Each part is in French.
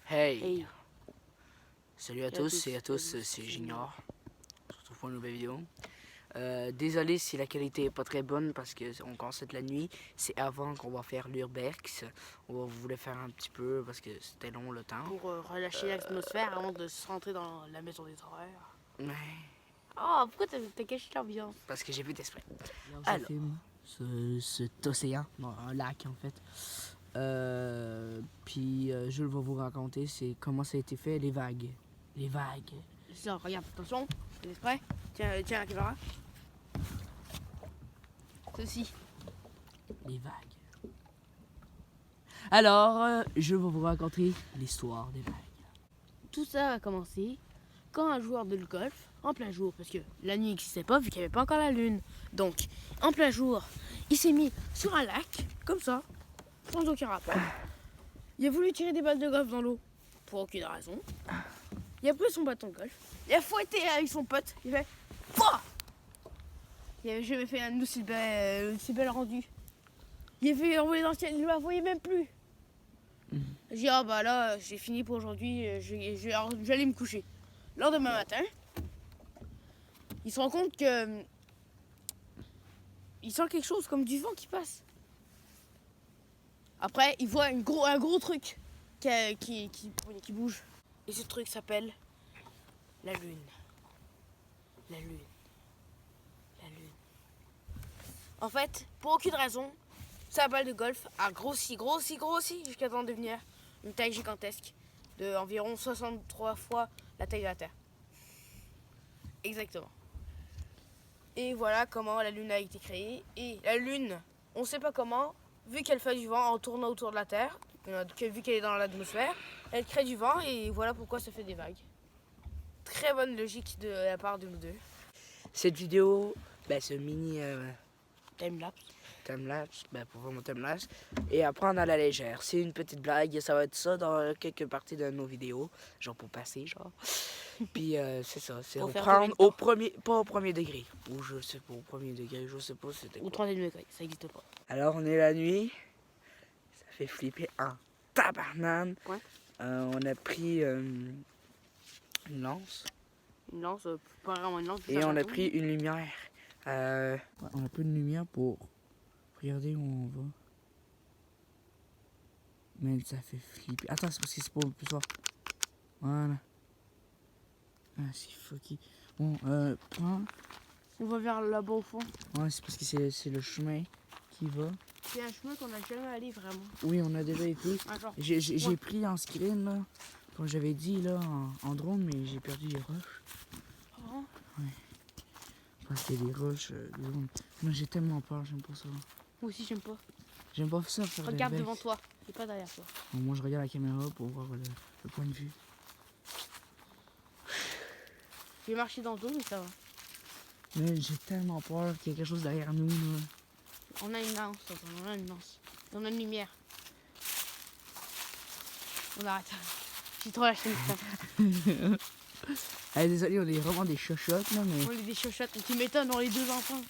Hey, Hey, salut à tous et à tous, c'est Junior. On se retrouve pour une nouvelle vidéo. Désolé si la qualité est pas très bonne parce qu'on commence la nuit. C'est avant qu'on va faire l'urbex. On voulait faire un petit peu parce que c'était long le temps. pour relâcher l'atmosphère avant de se rentrer dans la maison des horreurs. Ouais, Oh, pourquoi t'as caché l'ambiance? parce que j'ai vu d'esprit. Alors. Je filme cet océan, non, un lac en fait. Puis Jules va vous raconter c'est comment ça a été fait, les vagues. Les vagues. Ça, regarde, attention, fais exprès. Tiens la caméra. Ceci. Les vagues. Alors, je vais vous raconter l'histoire des vagues. Tout ça a commencé quand un joueur de golf, en plein jour, parce que la nuit n'existait pas vu qu'il n'y avait pas encore la lune. Donc, en plein jour, il s'est mis sur un lac, comme ça, sans aucun rapport. Il a voulu tirer des balles de golf dans l'eau, pour aucune raison. Il a pris son bâton de golf, il a fouetté avec son pote, il fait POH! Il avait jamais fait un aussi bel rendu. Il a fait envoler dans le ciel, il ne la voyait même plus. J'ai dit, ah bah là, j'ai fini pour aujourd'hui, je vais aller me coucher. Le lendemain matin, il se rend compte que. Il sent quelque chose comme du vent qui passe. Après, il voit un gros truc qui bouge. Et ce truc s'appelle la lune. La lune. La lune. En fait, pour aucune raison, sa balle de golf a grossi jusqu'à temps de devenir une taille gigantesque de environ 63 fois la taille de la Terre. Exactement. Et voilà comment la lune a été créée. Et la lune, on ne sait pas comment, vu qu'elle fait du vent en tournant autour de la Terre, vu qu'elle est dans l'atmosphère, elle crée du vent et voilà pourquoi ça fait des vagues. Très bonne logique de la part de nous deux. Cette vidéo, ce mini Timelapse. timelapse, pour voir mon timelapse, et apprendre à la légère. C'est une petite blague, ça va être ça dans quelques parties de nos vidéos, genre pour passer, genre. Puis c'est ça, c'est Pour faire reprendre combien de au premier, pas au premier degré, ou je sais pas, au premier degré, je sais pas c'était Ou quoi. 30 degrés, ça n'existe pas. Alors on est la nuit, ça fait flipper en tabarnane. Ouais. On a pris une lance. Une lance, pas vraiment une lance. Et on a pris une lumière. On a pris une lumière pour regarder où on va. Mais ça fait flipper. Attends, c'est parce que c'est pas plus fort. Voilà. Ah, c'est fucky. Bon, prends. On va vers là-bas au fond. Ouais, c'est parce que c'est le chemin qui va. C'est un chemin qu'on n'a jamais allé vraiment. Oui, on a déjà été. J'ai pris en screen, là, comme j'avais dit, là, en drone, mais j'ai perdu les roches. Oh. Ouais. Parce qu'il y a des roches. Moi, j'ai tellement peur, j'aime pas ça. Moi aussi, j'aime pas. J'aime pas ça faire Regarde des devant toi, et pas derrière toi. Bon, moi, je regarde la caméra pour voir le point de vue. J'ai marché dans l'eau, mais ça va. Mais j'ai tellement peur qu'il y ait quelque chose derrière nous, là. On a une lance, on a une lance. On a une lumière. On arrête. J'ai trop lâché le temps. Hey, désolé, on est vraiment des chochottes, là, mais... On est des chochottes. Tu m'étonnes, on est deux enfants.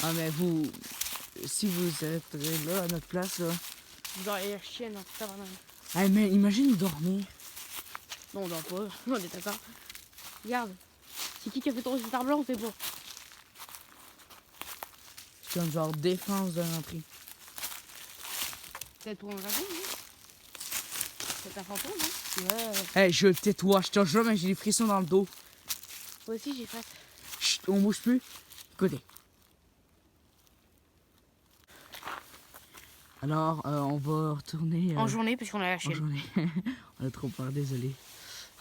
Ah, mais vous... Si vous êtes là, à notre place, là... Vous aurez la chienne, hein, ça va. Hey, mais imagine dormir. Non, on dort pas. On est d'accord. Regarde. C'est qui a fait ton star blanc, c'est beau. C'est comme genre défense de l'entrée. Peut-être pour un dragon, non? C'est un fantôme, non? Ouais. Hey, je tais-toi, je te jure, mais j'ai des frissons dans le dos. Moi aussi, j'ai fait. Chut, on bouge plus. Écoutez. Alors, on va retourner... En journée, puisqu'on a la en chienne. journée. On a trop peur, désolé.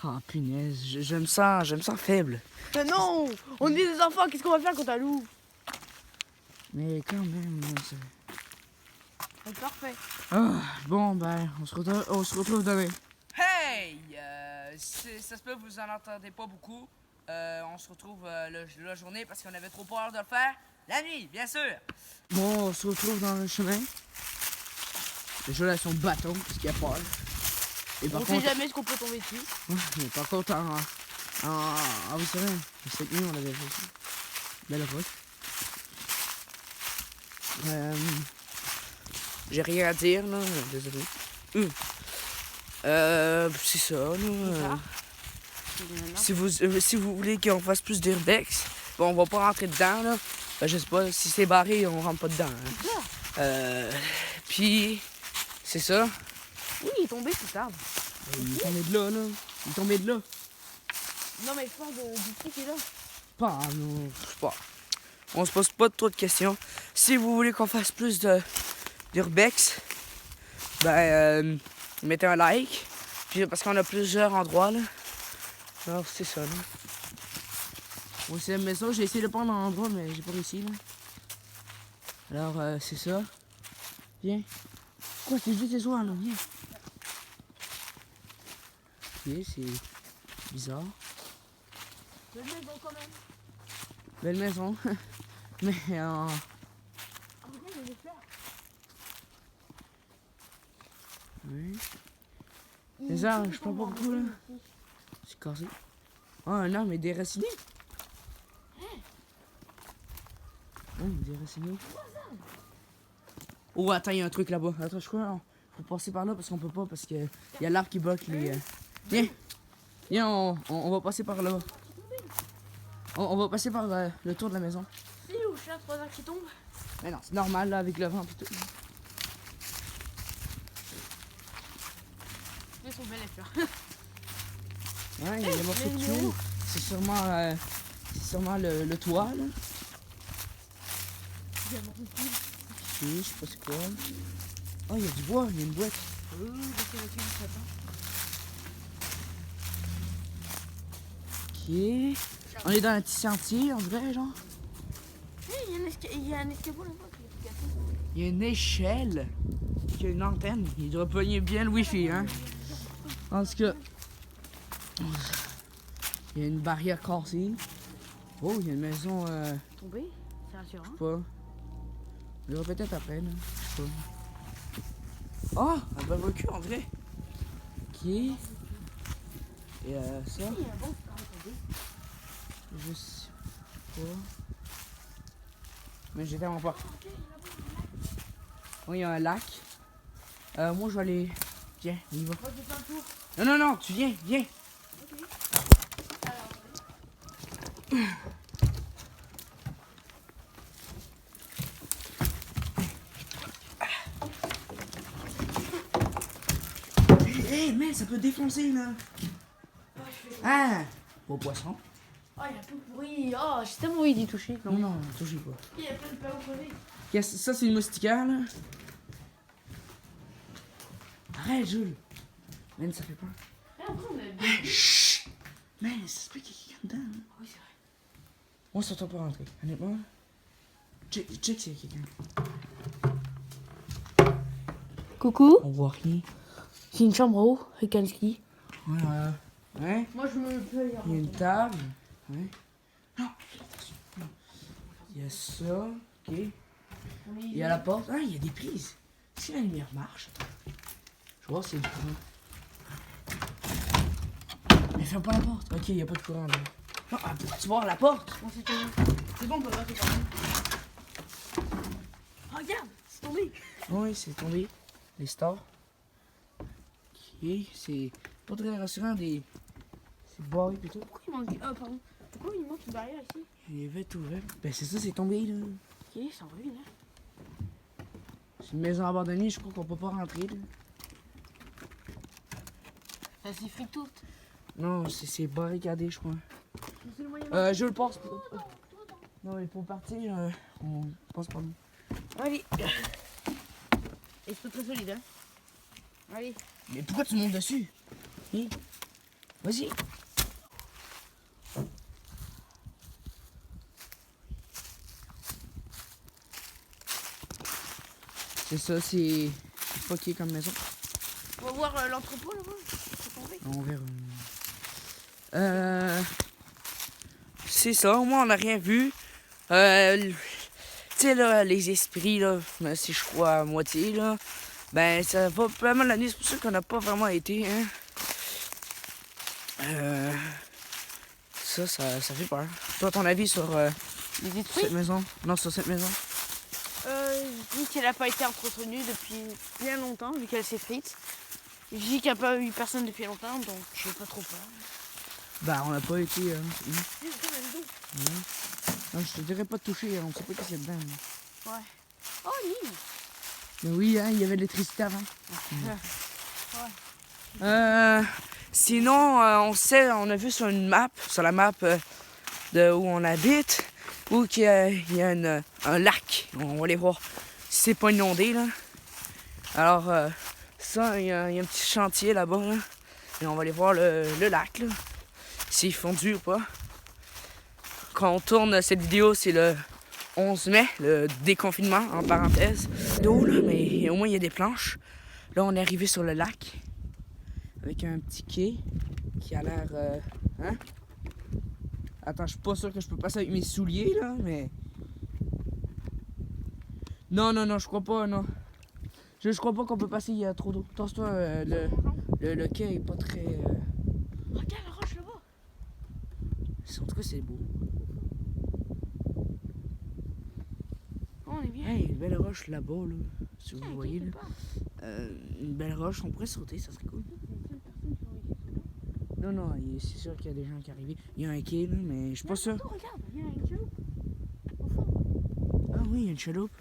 Ah, punaise, je me sens faible. Mais non! On est des enfants, qu'est-ce qu'on va faire quand t'as loup? Mais quand même, là, c'est... C'est parfait. Ah, bon, on se retrouve demain. Hey! Ça se peut que vous en entendez pas beaucoup. On se retrouve la journée parce qu'on avait trop peur de le faire. La nuit, bien sûr! Bon, on se retrouve dans le chemin. Déjà, là, son bâton, parce qu'il y a peur. Et On sait jamais ce qu'on peut tomber dessus. mais par contre, vous savez, cette nuit, on avait fait ça. Belle route. J'ai rien à dire, là, désolé. C'est ça, là. bizarre. Si vous voulez qu'on fasse plus d'urbex, bon, on va pas rentrer dedans, là. Je sais pas, si c'est barré, on rentre pas dedans. Hein. Puis, c'est ça. Oui, il est tombé cet arbre. Il est tombé de là, là. Il est tombé de là. Non, mais je parle du truc qui est là. Pas, non, je sais pas. On se pose pas trop de questions. Si vous voulez qu'on fasse plus d'urbex, ben, mettez un like. Puis, parce qu'on a plusieurs endroits, là. Alors, c'est ça, là. Bon, c'est la maison. J'ai essayé de prendre un endroit, mais j'ai pas réussi, là. Alors, c'est ça. Viens. Quoi, c'est juste ce soir, là? Viens. Ok, c'est bizarre. Belle maison quand même. Belle maison. Mais Ah, regarde, il y a des fleurs. oui. Les arbres, je parle pas beaucoup, là. C'est cassé. Ah, un arbre est déraciné. Oh, déraciné. Oh, attends, il y a un truc là-bas. Attends, je crois faut passer par là parce qu'on peut pas, parce que il y a l'arbre qui bloque les... Viens. Viens, on va passer par là. On va passer par le tour de la maison. C'est où, chat, 3 arbres qui tombent? Mais non, c'est normal, là, avec le vent et tout. Elles sont belles, les fleurs. Ouais, il y a des morceaux de tuile. C'est sûrement le toit, là. Il y a beaucoup de fils. Je sais pas c'est quoi. Oh, il y a du bois, il y a une boîte. Je sais pas qui ça Ok. On est dans un petit sentier, en vrai, genre. Il y a un escabeau là-bas qui est cassé. Il y a une échelle qui a une antenne. Il doit pogner bien le wifi, hein. En tout cas, il y a une barrière cassée. Oh, il y a une maison, Tombé? C'est rassurant. je sais pas. On verra peut-être après, là. Je sais pas. Oh, un barbecue, en vrai. Ok. Et ça, Il y a un bon qui est tombé. je sais pas. Mais j'ai tellement pas. Oh, il y a un lac. Moi, je vais aller... Viens, on y va. Moi, je vais faire un tour. Non, non, non, tu viens, viens. Hé, mais ça peut défoncer, là. Ah, beau poisson. Oh, il y a tout pourri. Oh, j'ai tellement envie d'y toucher. Non, non, touchez pas. Il y a plein de ballons crevés. Ça, c'est une moustiquaire, là. Arrête, Jules. Man, ça fait peur. Après, on a Chut! Man, ça se peut qu'il y ait quelqu'un dedans. Hein. Oui, c'est vrai. Moi, ça t'a pas rentrer, honnêtement. Check s'il y a quelqu'un. Coucou. On voit rien. C'est une chambre haut avec un ski. Ouais, ouais. Moi, je me peux y Il y a une table. Ouais. Non, attention. Non. Il y a ça. Ok. Il y a la porte. Ah, il y a des prises. Si la lumière marche. Je vois, c'est du courant. Mais ferme pas la porte. Ok, il n'y a pas de courant. Là. Non, ah, pourquoi tu barres la porte? Bon, c'est tombé. C'est bon, on peut pas tout parler. Oh, regarde, c'est tombé. Oui, c'est tombé. Les stars. Ok, c'est pas très rassurant. C'est barré plutôt. Pourquoi il manque... Oh, pardon. Pourquoi il manque une barrière ici? Il y avait tout ouvert. Ben, c'est ça, c'est tombé là. Ok, c'est en ruine, hein. C'est une maison abandonnée, je crois qu'on peut pas rentrer là. Ça s'effrite tout. Non, c'est barricadé, je crois. C'est le moyen. Je le passe. Non, mais pour partir, on passe par nous. Allez. Et c'est très solide, hein. Allez. Mais pourquoi tu montes dessus? Hein? Vas-y. C'est ça, c'est fucké comme maison. On va voir l'entrepôt là-bas. C'est tombé. On verra. C'est ça, au moins on n'a rien vu. Tu sais là, les esprits là, même si je crois à moitié là, ben ça va vraiment la nuit, c'est pour ça qu'on n'a pas vraiment été, hein. Ça fait peur. Toi, ton avis sur Les détruits. cette maison? Non, sur cette maison. Je dis qu'elle n'a pas été entretenue depuis bien longtemps, vu qu'elle s'effrite. Je dis qu'il n'y a pas eu personne depuis longtemps, donc j'ai pas trop peur. Bah, on n'a pas été. Il y a quand même d'eau. Non, je te dirais pas de toucher, on sait pas qu'est-ce qu'il y a dedans. Ouais. Oh, Lille. Mais oui, hein, il y avait de l'électricité avant. Sinon, on a vu sur une map, sur la map de où on habite, où il y a un lac. On va aller voir si c'est pas inondé, là. Alors, ça, il y a un petit chantier là-bas, là. Et on va aller voir le lac, là. S'il est fondu ou pas. Quand on tourne cette vidéo, c'est le 11 mai, le déconfinement, en parenthèse. D'eau, là, mais au moins il y a des planches. Là, on est arrivé sur le lac. Avec un petit quai qui a l'air... hein? Attends, je suis pas sûr que je peux passer avec mes souliers, là, mais... Non, je crois pas, non. Je crois pas qu'on peut passer, il y a trop d'eau. Tasse-toi, le quai est pas très... Regarde la roche là-bas. En tout cas, c'est beau. On est bien. Hey, une belle roche là-bas, là. Si vous voyez, là. Une belle roche, on pourrait sauter, ça serait cool. Non, c'est sûr qu'il y a des gens qui arrivent. Il y a un quai, là, mais je suis pas sûr. Regarde, il y a une chaloupe. Au fond. Ah oui, il y a une chaloupe.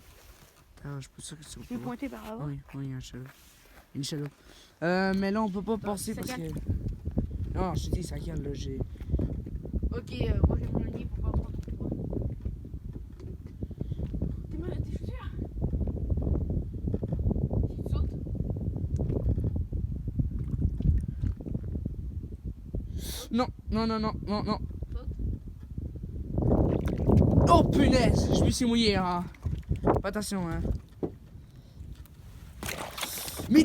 Ah, je suis pas sûr que c'est Je vais pointer par là-bas. Oui, il y a une chaloupe. Une chaloupe. Mais là, on peut pas passer parce que... Non, je te dis, ça cale, là, j'ai... Ok, moi j'ai mon ligne pour pas prendre trop de poids. T'es malade tes chaussures? Tu sautes? Non. Saute. Oh, punaise! Je me suis mouillé, hein. Fais attention, hein. Mais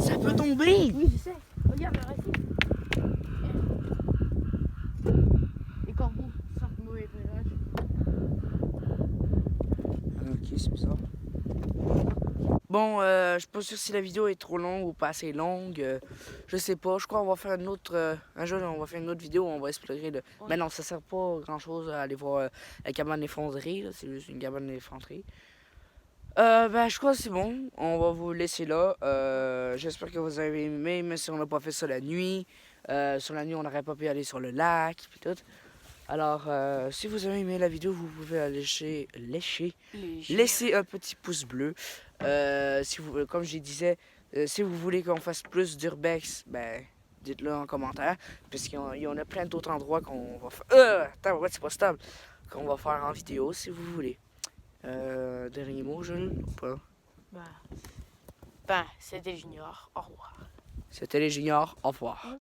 ça peut tomber! Oui, je sais. Regarde le récif. Les corbeaux sortent mauvais présage. Ok, c'est bizarre. Bon, je suis pas sûr si la vidéo est trop longue ou pas assez longue. Je sais pas. Je crois qu'on va faire une autre... un jour, on va faire une autre vidéo où on va explorer le... Ouais. Mais non, ça sert pas grand chose à aller voir la cabane effondrée. Là. C'est juste une cabane effondrée. Ben, je crois que c'est bon. On va vous laisser là. J'espère que vous avez aimé, même si on n'a pas fait ça la nuit. Sur la nuit, on n'aurait pas pu aller sur le lac, puis tout. Alors, si vous avez aimé la vidéo, vous pouvez laisser un petit pouce bleu. Si vous, comme je disais, si vous voulez qu'on fasse plus d'urbex, ben, dites-le en commentaire. Parce qu'il y en a plein d'autres endroits qu'on va faire. Attends, c'est pas stable. Qu'on va faire en vidéo, si vous voulez. Dernier mot, Jules, ou pas? Ben, c'était Junior. Au revoir. C'était les juniors. Au revoir.